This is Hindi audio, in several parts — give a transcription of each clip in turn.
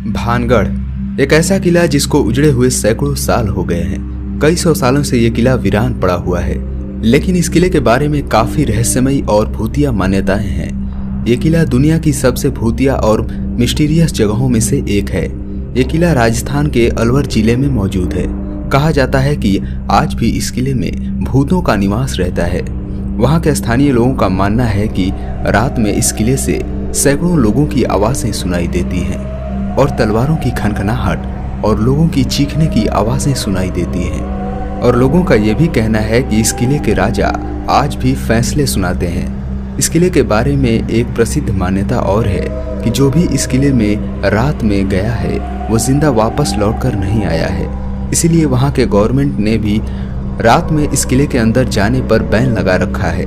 भानगढ़ एक ऐसा किला जिसको उजड़े हुए सैकड़ों साल हो गए हैं। कई सौ सालों से ये किला वीरान पड़ा हुआ है, लेकिन इस किले के बारे में काफी रहस्यमयी और भूतिया मान्यताएं हैं। ये किला दुनिया की सबसे भूतिया और मिस्टीरियस जगहों में से एक है। ये किला राजस्थान के अलवर जिले में मौजूद है। कहा जाता है कि आज भी इस किले में भूतों का निवास रहता है। वहाँ के स्थानीय लोगों का मानना है कि रात में इस किले से सैकड़ों लोगों की आवाजें सुनाई देती हैं और तलवारों की खनखनाहट और लोगों की चीखने की आवाजें सुनाई देती हैं। और लोगों का यह भी कहना है कि इस किले के राजा आज भी फैसले सुनाते हैं। इस किले के बारे में एक प्रसिद्ध मान्यता और है कि जो भी इस किले में रात में गया है वो जिंदा वापस लौटकर नहीं आया है। इसीलिए वहाँ के गवर्नमेंट ने भी रात में इस किले के अंदर जाने पर बैन लगा रखा है।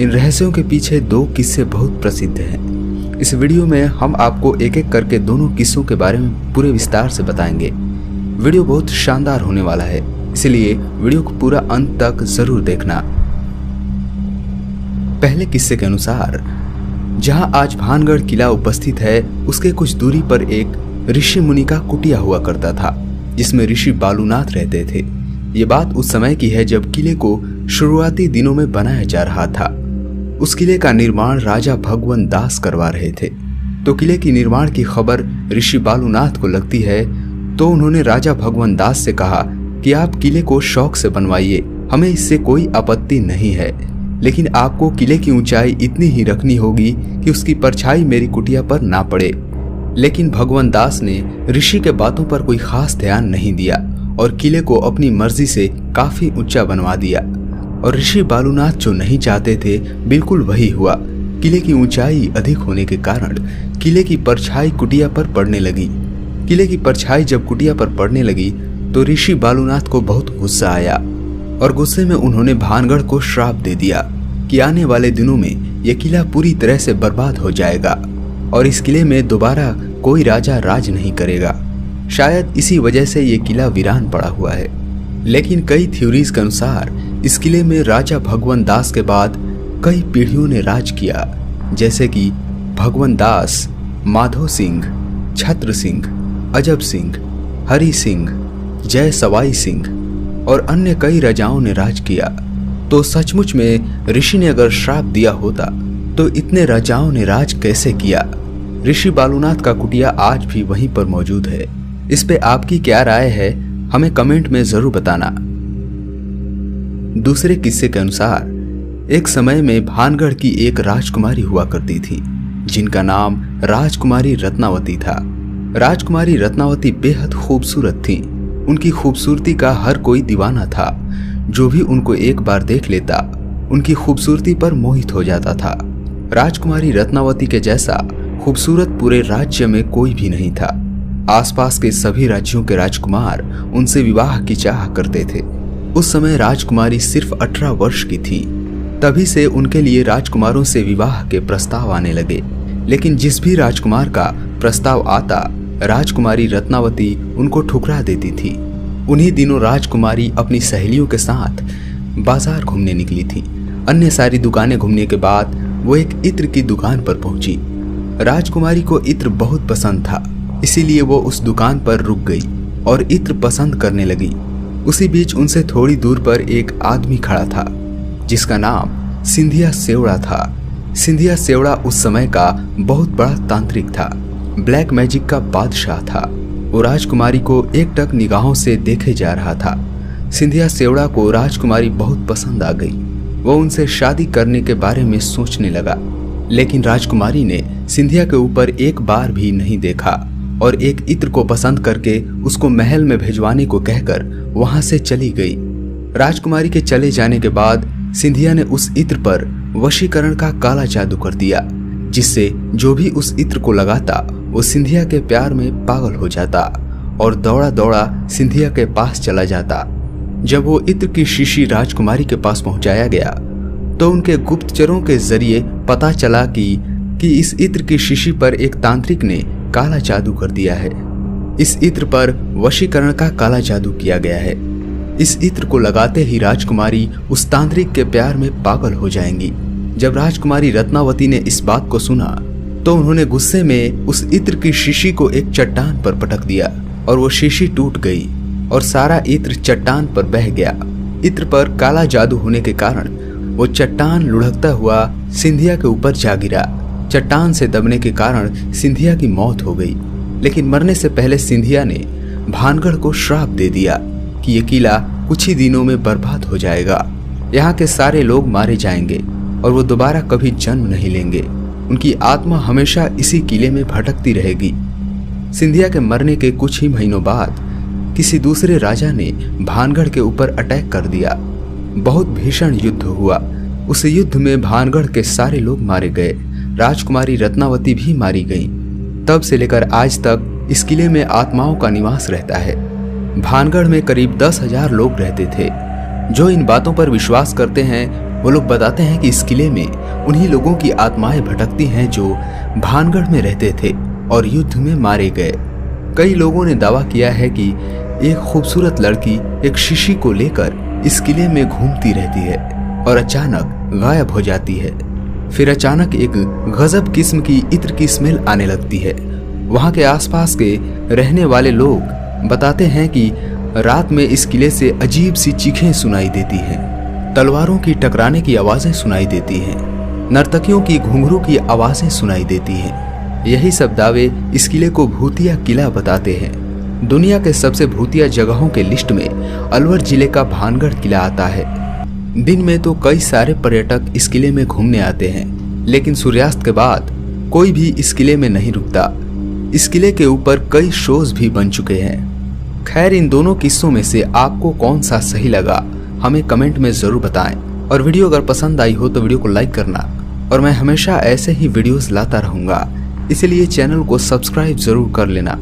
इन रहस्यों के पीछे दो किस्से बहुत प्रसिद्ध हैं। इस वीडियो में हम आपको एक एक करके दोनों किस्सों के बारे में पूरे विस्तार से बताएंगे। वीडियो बहुत शानदार होने वाला है, इसलिए वीडियो को पूरा अंत तक जरूर देखना। पहले किस्से के अनुसार, जहां आज भानगढ़ किला उपस्थित है उसके कुछ दूरी पर एक ऋषि मुनि का कुटिया हुआ करता था, जिसमें ऋषि बालूनाथ रहते थे। ये बात उस समय की है जब किले को शुरुआती दिनों में बनाया जा रहा था। उस किले का निर्माण राजा भगवंत दास करवा रहे थे। तो किले की निर्माण की खबर ऋषि बालूनाथ को लगती है, तो उन्होंने राजा भगवंत दास से कहा कि आप किले को शौक से बनवाइए, हमें इससे कोई आपत्ति नहीं है, लेकिन आपको किले की ऊंचाई इतनी ही रखनी होगी कि उसकी परछाई मेरी कुटिया पर ना पड़े। लेकिन भगवंत दास ने ऋषि के बातों पर कोई खास ध्यान नहीं दिया और किले को अपनी मर्जी से काफी ऊंचा बनवा दिया। और ऋषि बालूनाथ जो नहीं चाहते थे बिल्कुल वही हुआ। किले की ऊंचाई अधिक होने के कारण किले की परछाई कुटिया पर पड़ने लगी। किले की परछाई जब कुटिया पर पड़ने लगी तो ऋषि बालूनाथ को बहुत गुस्सा आया और गुस्से में उन्होंने भानगढ़ को श्राप दे दिया कि आने वाले दिनों में यह किला पूरी तरह से बर्बाद हो जाएगा और इस किले में दोबारा कोई राजा राज नहीं करेगा। शायद इसी वजह से ये किला वीरान पड़ा हुआ है। लेकिन कई थ्योरीज के अनुसार इस किले में राजा भगवंत दास के बाद कई पीढ़ियों ने राज किया, जैसे कि भगवंत दास, माधो सिंह, छत्र सिंह, अजब सिंह, हरि सिंह, जय सवाई सिंह और अन्य कई राजाओं ने राज किया। तो सचमुच में ऋषि ने अगर श्राप दिया होता तो इतने राजाओं ने राज कैसे किया? ऋषि बालूनाथ का कुटिया आज भी वहीं पर मौजूद है। इस पे आपकी क्या राय है, हमें कमेंट में जरूर बताना। दूसरे किस्से के अनुसार, एक समय में भानगढ़ की एक राजकुमारी हुआ करती थी, जिनका नाम राजकुमारी रत्नावती था। राजकुमारी रत्नावती बेहद खूबसूरत थी। उनकी खूबसूरती का हर कोई दीवाना था। जो भी उनको एक बार देख लेता उनकी खूबसूरती पर मोहित हो जाता था। राजकुमारी रत्नावती के जैसा खूबसूरत पूरे राज्य में कोई भी नहीं था। आसपास के सभी राज्यों के राजकुमार उनसे विवाह की चाह करते थे। उस समय राजकुमारी सिर्फ 18 वर्ष की थी। तभी से उनके लिए राजकुमारों से विवाह के प्रस्ताव आने लगे। लेकिन जिस भी राजकुमार का प्रस्ताव आता, राजकुमारी रत्नावती उनको ठुकरा देती थी। उन्हीं दिनों राजकुमारी अपनी सहेलियों के साथ बाजार घूमने निकली थी। अन्य सारी दुकानें घूमने के बाद वो एक इत्र की दुकान पर पहुंची। राजकुमारी को इत्र बहुत पसंद था, इसीलिए वो उस दुकान पर रुक गई और इत्र पसंद करने लगी। उसी बीच उनसे थोड़ी दूर पर एक आदमी खड़ा था, जिसका नाम सिंधिया सेवड़ा था। सिंधिया सेवड़ा उस समय का बहुत बड़ा तांत्रिक था, ब्लैक मैजिक का बादशाह था। वो राजकुमारी को एकटक निगाहों से देखे जा रहा था। सिंधिया सेवड़ा को राजकुमारी बहुत पसंद आ गई। वो उनसे शादी करने के बारे में सोचने लगा, लेकिन राजकुमारी ने सिंधिया के ऊपर एक बार भी नहीं देखा और एक इत्र को पसंद करके उसको महल में भिजवाने को कहकर वहां से चली गई। राजकुमारी के चले जाने के बाद सिंधिया ने उस इत्र पर वशीकरण का काला जादू कर दिया, जिससे जो भी उस इत्र को लगाता वो सिंधिया के प्यार में पागल हो जाता और दौड़ा दौड़ा सिंधिया के पास चला जाता। जब वो इत्र की शीशी राजकुमारी के पास पहुंचाया गया तो उनके गुप्तचरों के जरिए पता चला कि इस इत्र की शीशी पर एक तांत्रिक ने काला जादू कर दिया है। इस इत्र पर वशीकरण का काला जादू किया गया है। इस इत्र को लगाते ही राजकुमारी उस तांत्रिक के प्यार में पागल हो जाएंगी। जब राजकुमारी रत्नावती ने इस बात को सुना तो उन्होंने गुस्से में उस इत्र की शीशी को एक चट्टान पर पटक दिया और वो शीशी टूट गई और सारा इत्र चट्टान पर बह गया। इत्र पर काला जादू होने के कारण वो चट्टान लुढ़कता हुआ सिंधिया के ऊपर जा गिरा। चट्टान से दबने के कारण सिंधिया की मौत हो गई, लेकिन मरने से पहले सिंधिया ने भानगढ़ को श्राप दे दिया कि ये किला कुछ ही दिनों में बर्बाद हो जाएगा। यहाँ के सारे लोग मारे जाएंगे और वो दोबारा कभी जन्म नहीं लेंगे। उनकी आत्मा हमेशा इसी किले में भटकती रहेगी। सिंधिया के मरने के कुछ ही महीनों बाद किसी दूसरे राजा ने भानगढ़ के ऊपर अटैक कर दिया। बहुत भीषण युद्ध हुआ। उस युद्ध में भानगढ़ के सारे लोग मारे गए। राजकुमारी रत्नावती भी मारी गई। तब से लेकर आज तक इस किले में आत्माओं का निवास रहता है। भानगढ़ में करीब 10,000 लोग रहते थे। जो इन बातों पर विश्वास करते हैं वो लोग बताते हैं कि इस किले में उन्हीं लोगों की आत्माएं भटकती हैं जो भानगढ़ में रहते थे और युद्ध में मारे गए। कई लोगों ने दावा किया है कि एक खूबसूरत लड़की एक शीशी को लेकर इस किले में घूमती रहती है और अचानक गायब हो जाती है। फिर अचानक एक गजब किस्म की इत्र की स्मेल आने लगती है। वहां के आसपास के रहने वाले लोग बताते हैं कि रात में इस किले से अजीब सी चीखें सुनाई देती हैं। तलवारों की टकराने की आवाजें सुनाई देती हैं। नर्तकियों की घुंघरू की आवाजें सुनाई देती हैं। यही सब दावे इस किले को भूतिया किला बताते हैं। दुनिया के सबसे भूतिया जगहों के लिस्ट में अलवर जिले का भानगढ़ किला आता है। दिन में तो कई सारे पर्यटक इस किले में घूमने आते हैं, लेकिन सूर्यास्त के बाद कोई भी इस किले में नहीं रुकता। इस किले के ऊपर कई शोज भी बन चुके हैं। खैर, इन दोनों किस्सों में से आपको कौन सा सही लगा हमें कमेंट में जरूर बताएं। और वीडियो अगर पसंद आई हो तो वीडियो को लाइक करना। और मैं हमेशा ऐसे ही वीडियोस लाता रहूंगा, इसलिए चैनल को सब्सक्राइब जरूर कर लेना।